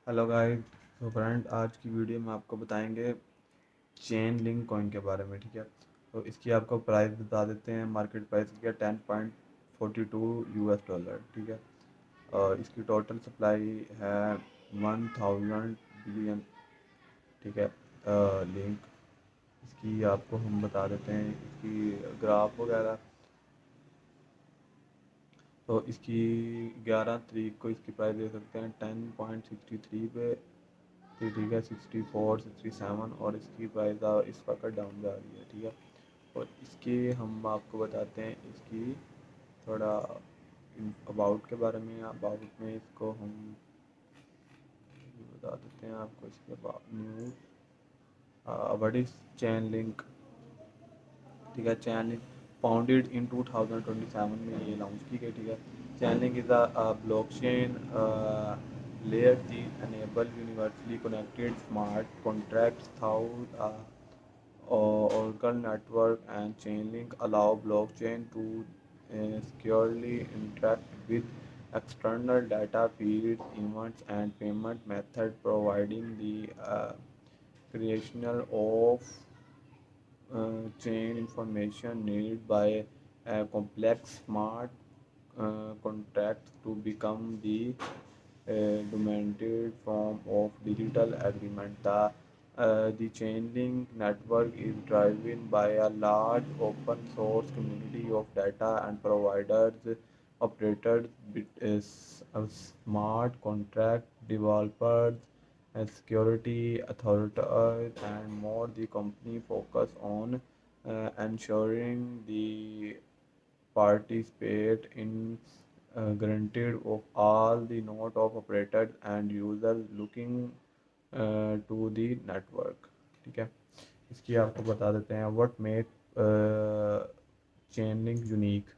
Hello guys. तो friend, आज की वीडियो में आपको बताएंगे चेन लिंक कॉइन के बारे में। ठीक है, तो इसकी आपको प्राइस बता देते हैं। मार्केट प्राइस इसका 10.42 US डॉलर। ठीक है, और इसकी टोटल सप्लाई है 1000 बिलियन। ठीक है, लिंक इसकी आपको हम बता देते हैं, इसकी ग्राफ वगैरह। तो इसकी 11 तारीख को इसकी प्राइस दे सकते हैं 10.63 पे। ठीक है, 64, 67, और इसकी प्राइस इस वक्त डाउन जा रही है। ठीक है, और इसकी हम आपको बताते हैं इसकी थोड़ा अबाउट के बारे में। अबाउट में इसको हम बता देते हैं आपको इसके knew what is chain link. ठीक है, चैन लिंक फाउंडेड इन 2027 में ये लॉन्च की गई। ठीक है, Chainlink is a blockchain layer that enable universally connected smart contracts through Oracle network, and Chainlink allow blockchain to securely interact with external data feeds, events, and payment method, providing the creation of chain information needed by a complex smart contracts to become the dominant form of digital agreement. The Chainlink network is driven by a large open source community of data and providers, operators, smart contract developers, and security authorities, and more. The company focus on ensuring the participate in granted of all the node of operators and users looking to the network। ठीक है, इसकी आपको बता देते हैं what make Chainlink unique.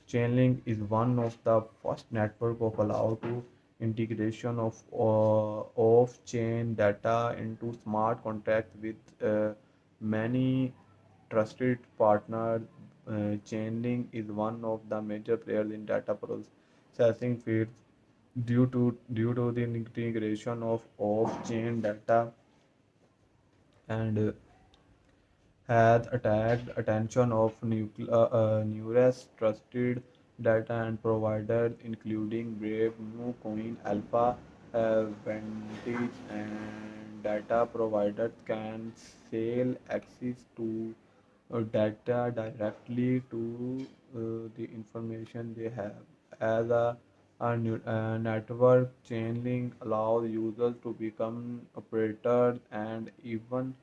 Chainlink is one of the first network of allow to integration of chain data into smart contracts with many trusted partners. Chainlink is one of the major players in data processing fields due to the integration of chain data, and has attracted attention of numerous trusted data and providers, including Brave, Newcoin, Alpha, Vantage, and data providers can sell access to data directly to the information they have. As a network, Chainlink allows users to become operators and even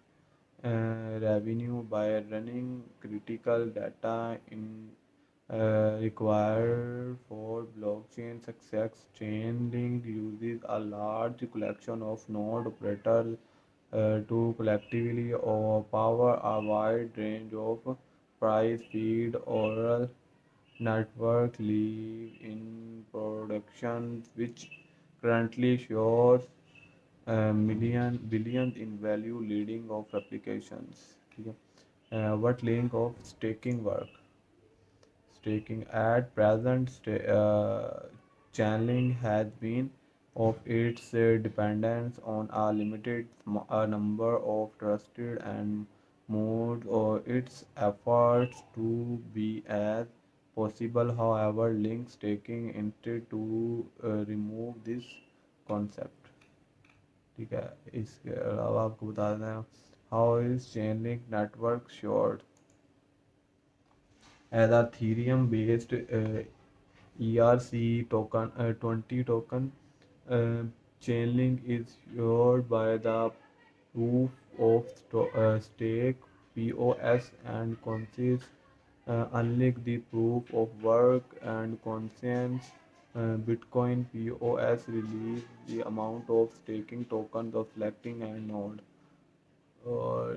revenue by running critical data in required for blockchain success. Chainlink uses a large collection of node operators to collectively power a wide range of price feed oral network live in production, which currently shows billions in value leading of applications। ठीक है, what link of staking work? Staking at present, channeling has been of its dependence on a limited number of trusted and modes or its efforts to be as possible. However, link staking instead to remove this concept। ठीक है, इसके अलावा आपको बता देते हैं how is Chainlink network secured. As a Ethereum based ERC token 20 token, Chainlink is secured by the proof of stake POS and consists unlike the proof of work and conscience Bitcoin POS release the amount of staking tokens of selecting and node। और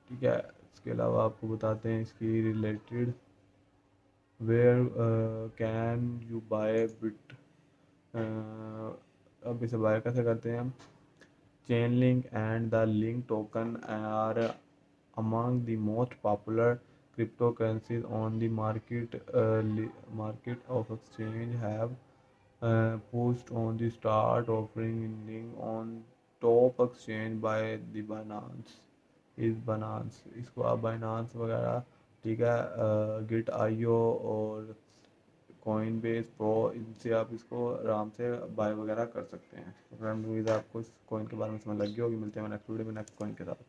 ठीक है, इसके अलावा आपको बताते हैं इसकी related where can you buy it. अब इसे बाय कैसे करते हैं हम। Chainlink and the link token are among the most popular cryptocurrencies on the market of exchange have pushed on the start offering on top exchange by the Binance is Binance। इसको आप Binance वगैरह, ठीक है, Git IO और coin base pro, इनसे आप इसको आराम से बाय वगैरह कर सकते हैं। फ्रेंड, उम्मीद है आपको इस कॉइन के बारे में समझ लग गई होगी। मिलते हैं नेक्स्ट वीडियो में नेक्स्ट कॉइन के साथ।